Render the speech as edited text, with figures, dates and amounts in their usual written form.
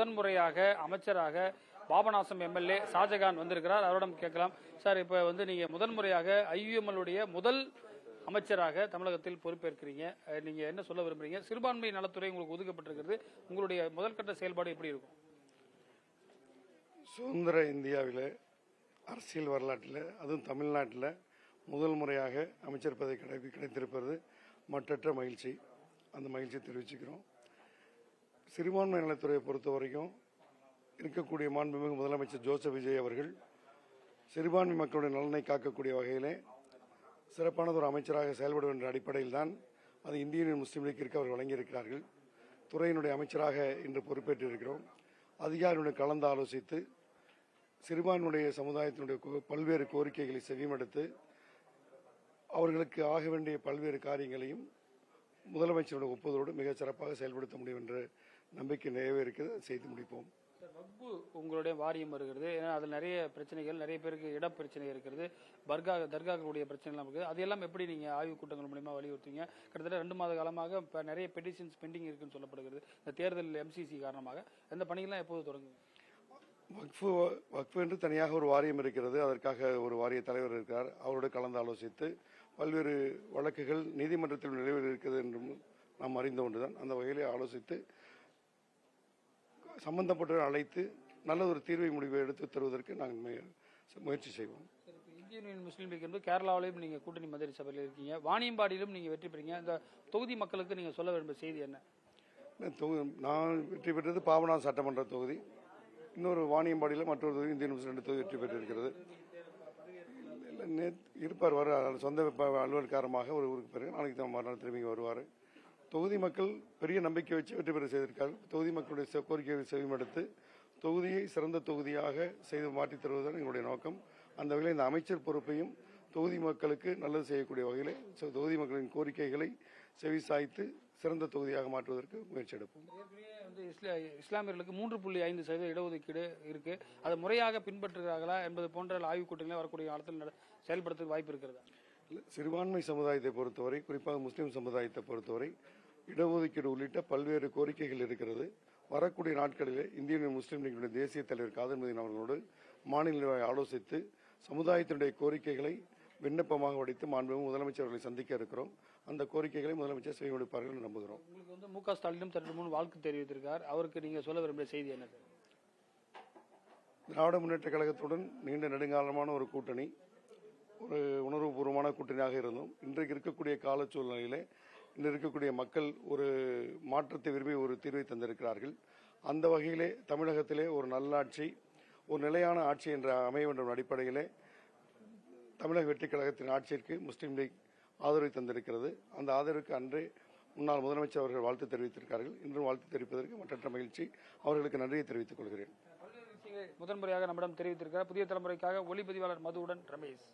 முதன்முறையாக அமைச்சராக பாபநாசம் எம்எல்ஏ ஷாஜகான் வந்திருக்கிறார். அவரிடம் கேட்கலாம். சார், இப்ப நீங்க முதன்முறையாக IUML உடைய முதல் அமைச்சராக தமிழகத்தில் பொறுப்பேற்கிறீங்க. நீங்க என்ன சொல்ல விரும்புறீங்க? சிறுபான்மை நலத்துறை உங்களுக்கு ஒதுக்கப்பட்டிருக்கிறது. உங்களுடைய முதல் கட்ட செயல்பாடு எப்படி இருக்கும்? சுதந்திர இந்தியாவில் அரசியல் வரலாற்றில் அதுவும் தமிழ்நாட்டில் முதல் முறையாக அமைச்சர் பதவி கிடைத்திருப்பது மற்றற்ற மகிழ்ச்சி. அந்த மகிழ்ச்சியை தெரிவிச்சுக்கிறோம். சிறுபான்மை நலத்துறையை பொறுத்த வரைக்கும் இருக்கக்கூடிய மாண்புமிகு முதலமைச்சர் ஜோசப் விஜய் அவர்கள் சிறுபான்மை மக்களுடைய நலனை காக்கக்கூடிய வகையிலே சிறப்பானது ஒரு அமைச்சராக செயல்படும் என்ற அடிப்படையில் தான் அது இந்திய யூனியன் முஸ்லீம் லீக்கிற்கு அவர் வழங்கியிருக்கிறார்கள். துறையினுடைய அமைச்சராக இன்று பொறுப்பேற்றிருக்கிறோம். அதிகாரிகளுடன் கலந்து ஆலோசித்து சிறுபான்மையுடைய சமுதாயத்தினுடைய பல்வேறு கோரிக்கைகளை செவிமடுத்து அவர்களுக்கு ஆக வேண்டிய பல்வேறு காரியங்களையும் முதலமைச்சருடைய ஒப்புதலோடு மிகச் சிறப்பாக செயல்படுத்த முடியும் என்ற நம்பிக்கை நிறைவே இருக்கிறது. செய்து முடிப்போம். வக்பு உங்களுடைய வாரியம் வருகிறது. ஏன்னா அதில் நிறைய பிரச்சனைகள், நிறைய பேருக்கு இட பிரச்சனை இருக்கிறது, தர்காக்களுடைய பிரச்சனைலாம் இருக்குது. அதெல்லாம் எப்படி நீங்க ஆய்வுக் கூட்டங்கள் மூலமா வலியுறுத்துவீங்க? கிட்டத்தட்ட 2 மாத காலமாக இப்போ நிறைய பெட்டிஷன்ஸ் பெண்டிங் இருக்குன்னு சொல்லப்படுகிறது. இந்த தேர்தல் MCC காரணமாக இந்த பணிகள்லாம் எப்போது தொடங்கும்? வக்ஃபு என்று தனியாக ஒரு வாரியம் இருக்கிறது. அதற்காக ஒரு வாரிய தலைவர் இருக்கிறார். அவரோடு கலந்து ஆலோசித்து பல்வேறு வழக்குகள் நீதிமன்றத்தில் நிலுவையில் இருக்கிறது என்றும் நாம் அறிந்த ஒன்றுதான். அந்த வகையிலே ஆலோசித்து சம்பந்தப்பட்டவர்கள் அழைத்து நல்ல ஒரு தீர்வை முடிவை எடுத்து தருவதற்கு நாங்கள் முயற்சி செய்வோம். இந்திய யூனியன் முஸ்லீம் லீக் என்பது கேரளாவிலும் நீங்க கூட்டணி மந்திரி சபையில் இருக்கீங்க, வாணியம்பாடியிலும் நீங்க வெற்றி பெறீங்க. இந்த தொகுதி மக்களுக்கு நீங்க சொல்ல விரும்பும் செய்தி என்ன? நான் வெற்றி பெற்றது பாபநாசம் சட்டமன்ற தொகுதி. இன்னொரு வாணியம்பாடியில் மற்றொரு தொகுதி இந்தியன் முஸ்லீம் 2 தொகுதி வெற்றி பெற்றிருக்கிறது. இருப்பார், வர சொந்த அலுவல் காரணமாக ஒரு ஊருக்கு பிறகு நாளைக்கு தான் மறுநாள் திரும்பி வருவார். தொகுதி மக்கள் பெரிய நம்பிக்கை வச்சு வெற்றி பெற செய்திருக்கார்கள். தொகுதி மக்களுடைய கோரிக்கைகளை செவிமடுத்து தொகுதியை சிறந்த தொகுதியாக செய்து மாற்றித் தருவதுதான் எங்களுடைய நோக்கம். அந்த வகையில் இந்த அமைச்சர் பொறுப்பையும் தொகுதி மக்களுக்கு நல்லது செய்யக்கூடிய வகையில் தொகுதி மக்களின் கோரிக்கைகளை செவிசாய்த்து சிறந்த தொகுதியாக மாற்றுவதற்கு முயற்சி எடுப்போம். இஸ்லாமியர்களுக்கு 3.5% இடஒதுக்கீடு இருக்கு. அதை முறையாக பின்பற்றுகிறார்களா என்பது போன்ற ஆய்வுக் கூட்டங்களில் வரக்கூடிய காலத்தில் செயல்படுத்த வாய்ப்பு இருக்கிறதா? சிறுபான்மை சமுதாயத்தை பொறுத்தவரை, குறிப்பாக முஸ்லீம் சமுதாயத்தை பொறுத்தவரை இடஒதுக்கீடு உள்ளிட்ட பல்வேறு கோரிக்கைகள் இருக்கிறது. வரக்கூடிய நாட்களிலே இந்திய யூனியன் முஸ்லீம் லீக்கினுடைய தேசிய தலைவர் காதர் மதீன் அவர்களோடு மாநில ஆலோசித்து சமுதாயத்தினுடைய கோரிக்கைகளை விண்ணப்பமாக வடித்து மாண்புமிகு முதலமைச்சர் அவர்களை சந்திக்க இருக்கிறோம். அந்த கோரிக்கைகளை முதலமைச்சர் செய்வெடுப்பார்கள் என்று நம்புகிறோம். உங்களுக்கு MK ஸ்டாலினும் 3 வாழ்த்து தெரிவித்திருக்கார். அவருக்கு நீங்க சொல்ல விரும்பிய செய்தி என்ன? திராவிட முன்னேற்ற கழகத்துடன் நீண்ட நெடுங்காலமான ஒரு கூட்டணி, ஒரு உணர்வுபூர்வமான கூட்டணியாக இருந்தோம். இன்றைக்கு இருக்கக்கூடிய கால சூழ்நிலையிலே இன்று இருக்கக்கூடிய மக்கள் ஒரு மாற்றத்தை விரும்பி ஒரு தீர்வை தந்திருக்கிறார்கள். அந்த வகையிலே தமிழகத்திலே ஒரு நல்லாட்சி, ஒரு நிலையான ஆட்சி என்ற அமைய வேண்டும் அடிப்படையிலே தமிழக வெற்றி கழகத்தின் ஆட்சிக்கு முஸ்லீம் லீக் ஆதரவை தந்திருக்கிறது. அந்த ஆதரவுக்கு அன்றே முன்னாள் முதலமைச்சர் அவர்கள் வாழ்த்து தெரிவித்திருக்கிறார்கள். இன்றும் வாழ்த்து தெரிவிப்பதற்கு மற்ற மகிழ்ச்சி. அவர்களுக்கு நன்றியை தெரிவித்துக் கொள்கிறேன். முதன்முறையாக நம்மிடம் தெரிவித்திருக்கிறார். புதிய தலைமுறைக்காக ஒளிப்பதிவாளர் மதுவுடன் ரமேஷ்.